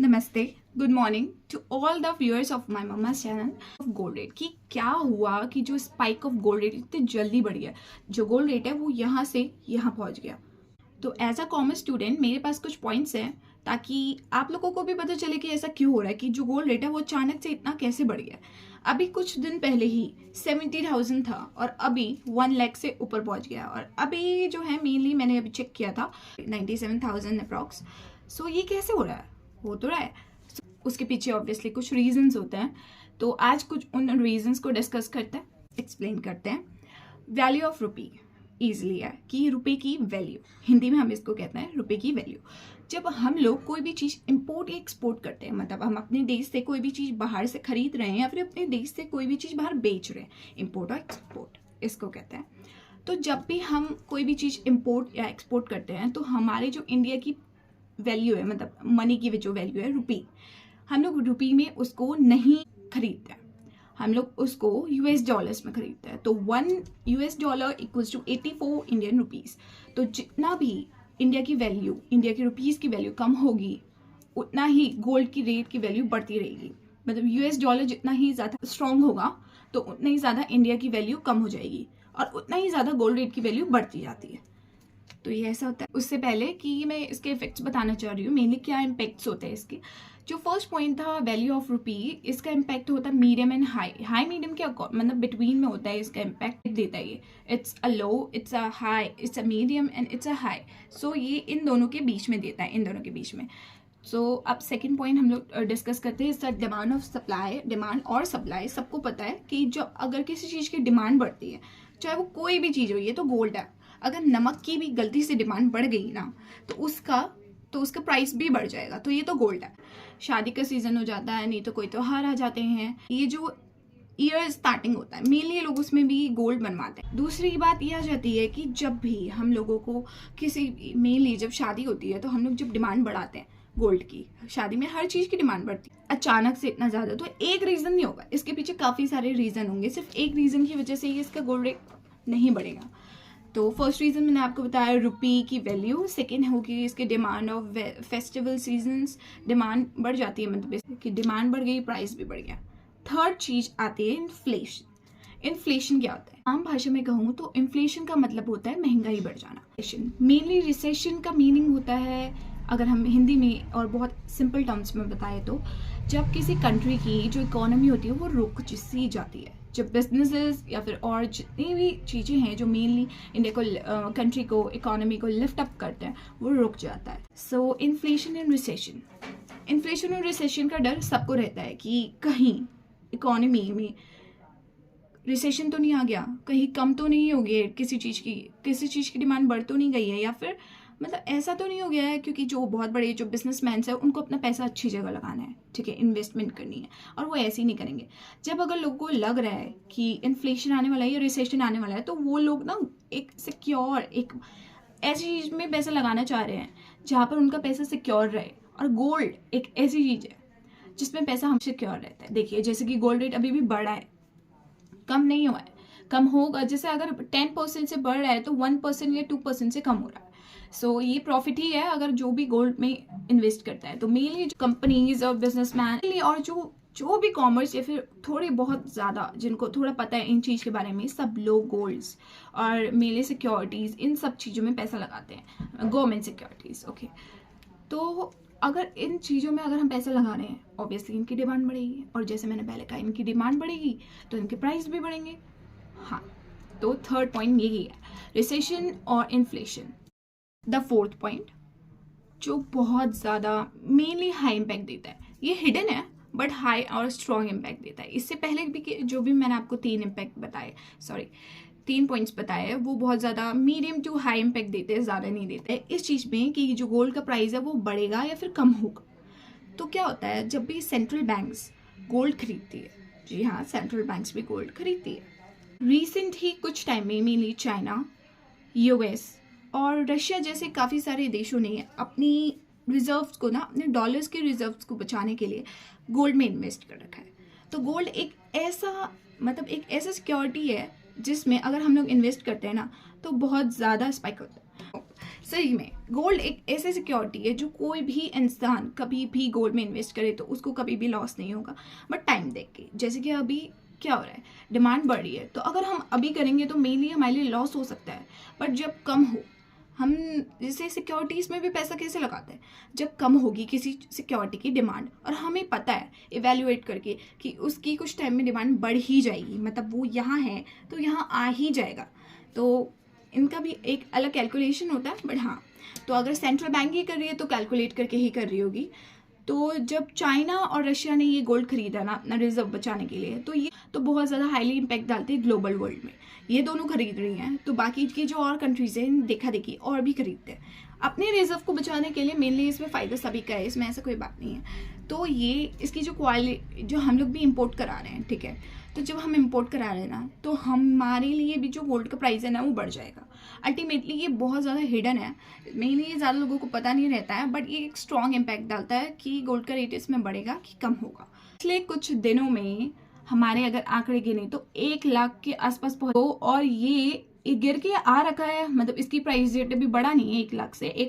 नमस्ते, good morning to all the viewers of my mamma's channel of gold rate. कि क्या हुआ कि जो स्पाइक ऑफ गोल्ड रेट इतनी जल्दी बढ़ी है, जो गोल्ड रेट है वो यहाँ से यहाँ पहुँच गया। तो एज अ कॉमर्स स्टूडेंट मेरे पास कुछ पॉइंट्स हैं ताकि आप लोगों को भी पता चले कि ऐसा क्यों हो रहा है कि जो गोल्ड रेट है वो अचानक से इतना कैसे बढ़ गया। अभी कुछ दिन पहले ही 70,000 था और अभी 1 लाख से ऊपर पहुंच गया। और अभी जो है मेनली मैंने अभी चेक किया था 97,000 अप्रॉक्स। सो ये कैसे हो रहा है? हो तो रहा है। उसके पीछे ऑब्वियसली कुछ रीजंस होते हैं। तो आज कुछ उन रीजंस को डिस्कस करते हैं, एक्सप्लेन करते हैं। वैल्यू ऑफ रुपी ईजिली है कि रुपए की वैल्यू, हिंदी में हम इसको कहते हैं रुपए की वैल्यू। जब हम लोग कोई भी चीज़ इंपोर्ट या एक्सपोर्ट करते हैं, मतलब हम अपने देश से कोई भी चीज़ बाहर से खरीद रहे हैं या फिर अपने देश से कोई भी चीज़ बाहर बेच रहे हैं, इंपोर्ट और एक्सपोर्ट इसको कहते हैं। तो जब भी हम कोई भी चीज़ इंपोर्ट या एक्सपोर्ट करते हैं तो हमारे जो इंडिया की वैल्यू है, मतलब मनी की जो वैल्यू है रुपी, हम लोग रुपी में उसको नहीं खरीदते हैं, हम लोग उसको यूएस डॉलर्स में खरीदते हैं। तो 1 US dollar equals to 84 Indian rupees. तो जितना भी इंडिया की वैल्यू, इंडिया की रुपीज़ की वैल्यू कम होगी उतना ही गोल्ड की रेट की वैल्यू बढ़ती रहेगी। मतलब यूएस डॉलर जितना ही ज़्यादा स्ट्रॉन्ग होगा तो उतना ही ज़्यादा इंडिया की वैल्यू कम हो जाएगी और उतना ही ज़्यादा गोल्ड रेट की वैल्यू बढ़ती जाती है। तो ये ऐसा होता है। उससे पहले कि मैं इसके इफेक्ट्स बताना चाह रही हूँ, मेनली क्या इम्पैक्ट्स होते हैं इसके। जो फर्स्ट पॉइंट था वैल्यू ऑफ रुपी, इसका इम्पैक्ट होता है medium and high. High medium के मतलब बिटवीन में होता है, इसका इम्पैक्ट देता है ये। It's a low, it's a high, it's a medium and it's a high. So ये इन दोनों के बीच में देता है, इन दोनों के बीच में। सो अब सेकेंड पॉइंट हम लोग डिस्कस करते हैं, इसका डिमांड ऑफ सप्लाई। डिमांड और सप्लाई सबको पता है कि जब अगर किसी चीज़ की डिमांड बढ़ती है, चाहे वो कोई भी चीज़ हो, ये तो गोल्ड है, अगर नमक की भी गलती से डिमांड बढ़ गई ना तो उसका प्राइस भी बढ़ जाएगा। तो ये तो गोल्ड है। शादी का सीजन हो जाता है, नहीं तो कोई त्योहार आ जाते हैं, ये जो ईयर स्टार्टिंग होता है मेनली लोग उसमें भी गोल्ड बनवाते हैं। दूसरी बात ये आ जाती है कि जब भी हम लोगों को किसी, मेनली जब शादी होती है तो हम लोग जब डिमांड बढ़ाते हैं गोल्ड की, शादी में हर चीज़ की डिमांड बढ़ती है अचानक से इतना ज़्यादा। तो एक रीज़न नहीं होगा, इसके पीछे काफ़ी सारे रीज़न होंगे, सिर्फ एक रीज़न की वजह से ही इसका गोल्ड रेट नहीं बढ़ेगा। तो फर्स्ट रीज़न मैंने आपको बताया रुपी की वैल्यू। सेकेंड होगी इसके demand of festival seasons, demand बढ़ जाती है, मतलब कि डिमांड बढ़ गई, प्राइस भी बढ़ गया। थर्ड चीज़ आती है इन्फ्लेशन। इन्फ्लेशन क्या होता है? आम भाषा में कहूँ तो इन्फ्लेशन का मतलब होता है महंगाई बढ़ जाना। मेनली रिसेशन का मीनिंग होता है, अगर हम हिंदी में और बहुत सिंपल टर्म्स में बताएं तो, जब किसी कंट्री की जो इकोनॉमी होती है वो रुक सी जाती है, जब बिजनेसेस या फिर और जितनी भी चीज़ें हैं जो मेनली इंडिया को, कंट्री को, इकोनॉमी को लिफ्ट अप करते हैं, वो रुक जाता है। सो इन्फ्लेशन एंड रिसेशन। इन्फ्लेशन और रिसेशन का डर सबको रहता है कि कहीं इकोनॉमी में रिसेशन तो नहीं आ गया, कहीं कम तो नहीं हो गया किसी चीज़ की डिमांड बढ़ तो नहीं गई है, या फिर मतलब ऐसा तो नहीं हो गया है, क्योंकि जो बहुत बड़े जो बिजनेसमैन है उनको अपना पैसा अच्छी जगह लगाना है, ठीक है, इन्वेस्टमेंट करनी है, और वो ऐसे ही नहीं करेंगे। जब अगर लोगों को लग रहा है कि इन्फ्लेशन आने वाला है या रिसेशन आने वाला है तो वो लोग ना एक सिक्योर, एक ऐसी चीज़ में पैसा लगाना चाह रहे हैं जहाँ पर उनका पैसा सिक्योर रहे। और गोल्ड एक ऐसी चीज़ है जिसमें पैसा हम सिक्योर रहता है। देखिए जैसे कि गोल्ड रेट अभी भी बढ़ा है, कम नहीं हुआ है, कम होगा। जैसे अगर 10% से बढ़ रहा है तो 1% या 2% से कम हो रहा है। सो ये प्रॉफिट ही है अगर जो भी गोल्ड में इन्वेस्ट करता है। तो मेनली जो कंपनीज और बिजनेसमैन और जो भी कॉमर्स या फिर थोड़े बहुत ज़्यादा जिनको थोड़ा पता है इन चीज़ के बारे में, सब लोग गोल्ड्स और मेनली सिक्योरिटीज़, इन सब चीज़ों में पैसा लगाते हैं, गवर्नमेंट सिक्योरिटीज़। ओके, तो अगर इन चीज़ों में अगर हम पैसा लगा रहे हैं, ऑब्वियसली इनकी डिमांड बढ़ेगी, और जैसे मैंने पहले कहा इनकी डिमांड बढ़ेगी तो इनके प्राइस भी बढ़ेंगे। हाँ, तो थर्ड पॉइंट यही है, रिसेशन और इन्फ्लेशन। द फोर्थ पॉइंट जो बहुत ज़्यादा मेनली हाई इम्पैक्ट देता है, ये हिडन है बट हाई और स्ट्रॉन्ग इम्पैक्ट देता है। इससे पहले भी जो भी मैंने आपको 3 पॉइंट्स बताए हैं, वो बहुत ज़्यादा मीडियम टू हाई इम्पैक्ट देते हैं, ज़्यादा नहीं देते हैं इस चीज़ में कि जो गोल्ड का प्राइस है वो बढ़ेगा या फिर कम होगा। तो क्या होता है, जब भी सेंट्रल बैंक्स गोल्ड खरीदती है, जी हाँ, सेंट्रल बैंक्स भी गोल्ड खरीदती है। रिसेंट ही कुछ टाइम में मेनली चाइना, यूएस और रशिया जैसे काफ़ी सारे देशों ने अपनी रिजर्व्स को ना, अपने डॉलर्स के रिजर्व्स को बचाने के लिए गोल्ड में इन्वेस्ट कर रखा है। तो गोल्ड एक ऐसा सिक्योरिटी है जिसमें अगर हम लोग इन्वेस्ट करते हैं ना तो बहुत ज़्यादा स्पाइक होता है। सही में गोल्ड एक ऐसी सिक्योरिटी है जो कोई भी इंसान कभी भी गोल्ड में इन्वेस्ट करे तो उसको कभी भी लॉस नहीं होगा, बट टाइम देख के। जैसे कि अभी क्या हो रहा है, डिमांड बढ़ रही है, तो अगर हम अभी करेंगे तो मेनली हमारे लिए लॉस हो सकता है, बट जब कम हो, हम जैसे सिक्योरिटीज़ में भी पैसा कैसे लगाते हैं, जब कम होगी किसी सिक्योरिटी की डिमांड और हमें पता है इवेल्युएट करके कि उसकी कुछ टाइम में डिमांड बढ़ ही जाएगी, मतलब वो यहाँ है तो यहाँ आ ही जाएगा, तो इनका भी एक अलग कैलकुलेशन होता है। बट हाँ, तो अगर सेंट्रल बैंक ही कर रही है तो कैलकुलेट करके ही कर रही होगी। तो जब चाइना और रशिया ने ये गोल्ड खरीदा ना अपना रिजर्व बचाने के लिए, तो ये तो बहुत ज़्यादा हाईली इम्पैक्ट डालते हैं ग्लोबल वर्ल्ड में। ये दोनों खरीद रही हैं तो बाकी की जो और कंट्रीज हैं देखा देखी और भी खरीदते हैं अपने रिजर्व को बचाने के लिए। मेनली इसमें फ़ायदा सभी का है, इसमें ऐसा कोई बात नहीं है। तो ये इसकी जो क्वालिटी जो हम लोग भी इम्पोर्ट करा रहे हैं, ठीक है, तो जब हम इम्पोर्ट करा रहे हैं ना तो हमारे लिए भी जो गोल्ड का प्राइस है ना वो बढ़ जाएगा। अल्टीमेटली ये बहुत ज़्यादा हिडन है, मेनली ये ज़्यादा लोगों को पता नहीं रहता है, बट ये एक स्ट्रॉन्ग इम्पैक्ट डालता है कि गोल्ड का रेट इसमें बढ़ेगा कि कम होगा। पिछले कुछ दिनों में हमारे अगर आंकड़े गिने तो 1 लाख के आसपास पहुंचो, और ये गिर के आ रखा है, मतलब इसकी प्राइस रेट अभी बढ़ा नहीं है 1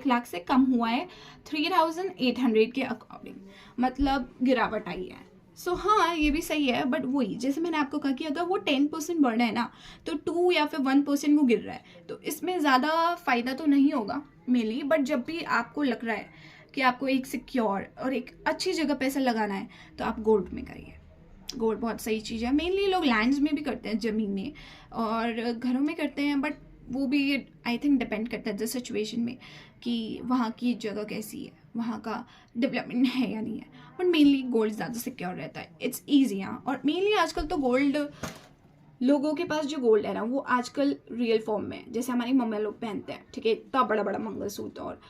लाख से कम हुआ है 3800 के अकॉर्डिंग, मतलब गिरावट आई है। सो हाँ, ये भी सही है, बट वही जैसे मैंने आपको कहा कि अगर वो 10% बढ़ रहा है ना तो 2 या फिर 1% वो गिर रहा है, तो इसमें ज़्यादा फ़ायदा तो नहीं होगा मेनली। बट जब भी आपको लग रहा है कि आपको एक सिक्योर और एक अच्छी जगह पैसा लगाना है तो आप गोल्ड में करिए। गोल्ड बहुत सही चीज़ है। मेनली लोग लैंड्स में भी करते हैं, ज़मीन में और घरों में करते हैं, बट वो भी आई थिंक डिपेंड करता है द सिचुएशन में कि वहाँ की जगह कैसी है, वहाँ का डेवलपमेंट है या नहीं है। बट मेनली गोल्ड ज़्यादा सिक्योर रहता है, इट्स ईजी। हाँ, और मेनली आजकल तो गोल्ड लोगों के पास जो गोल्ड है ना वो आजकल रियल फॉर्म में है, जैसे हमारी मम्मी लोग पहनते हैं, ठीक है, इतना बड़ा बड़ा मंगलसूत्र। और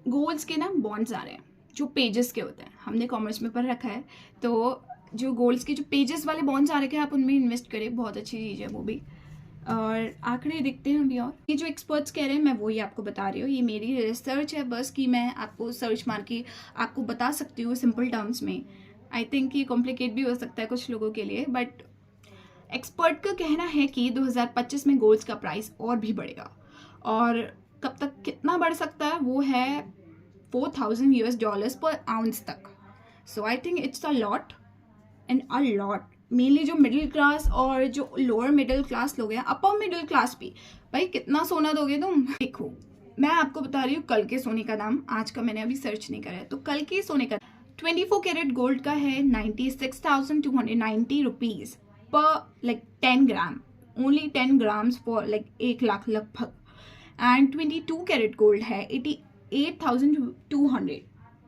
गोल्ड्स के ना बॉन्ड्स आ रहे हैं जो पेजेस के होते हैं, हमने कॉमर्स में पढ़ रखा है, तो जो गोल्ड्स के जो पेजेस वाले बॉन्ड्स आ रखे हैं आप उनमें इन्वेस्ट करें, बहुत अच्छी चीज़ है वो भी। और आंकड़े दिखते हैं अभी, और ये जो एक्सपर्ट्स कह रहे हैं मैं वही आपको बता रही हूँ, ये मेरी रिसर्च है बस, कि मैं आपको सर्च मार के आपको बता सकती हूँ सिंपल टर्म्स में। आई थिंक ये कॉम्प्लिकेट भी हो सकता है कुछ लोगों के लिए, बट एक्सपर्ट का कहना है कि 2025 में गोल्ड का प्राइस और भी बढ़ेगा, और कब तक कितना बढ़ सकता है वो है $4000 पर आउंस तक। So I think it's a lot and a lot. Mainly जो मिडिल क्लास और जो लोअर मिडिल क्लास लोग हैं, अपर मिडिल क्लास भी, भाई कितना सोना दोगे तुम। देखो मैं आपको बता रही हूँ कल के सोने का दाम, आज का मैंने अभी सर्च नहीं करा है, तो कल के सोने का 24 कैरेट गोल्ड का है 96,290 रुपीज़ पर like 10 gram, only 10 grams for like 1 lakh लगभग। एंड 22 कैरेट गोल्ड है 88,200,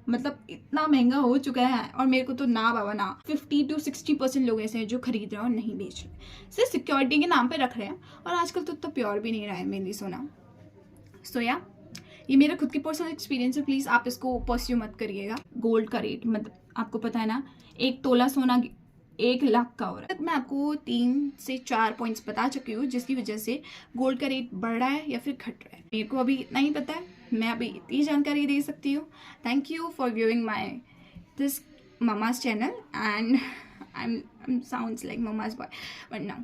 मतलब इतना महंगा हो चुका है। और मेरे को तो ना बाबा ना, 50 to 60% लोग ऐसे हैं जो खरीद रहे हैं और नहीं बेच रहे, सिर्फ सिक्योरिटी के नाम पे रख रहे हैं, और आजकल तो इतना प्योर भी नहीं रहा है मेनली सोना। सो या ये मेरा खुद की पर्सनल एक्सपीरियंस है, प्लीज़ आप इसको परस्यू मत करिएगा। गोल्ड का रेट मतलब आपको पता है ना, 1 तोला सोना 1 लाख का हो रहा है। मैं आपको 3 से 4 पॉइंट्स बता चुकी हूँ जिसकी वजह से गोल्ड का रेट बढ़ रहा है या फिर घट रहा है। मेरे को अभी इतना ही पता है, मैं अभी इतनी जानकारी दे सकती हूँ। Thank you for viewing my this mama's channel, and I am sounds like mama's boy but now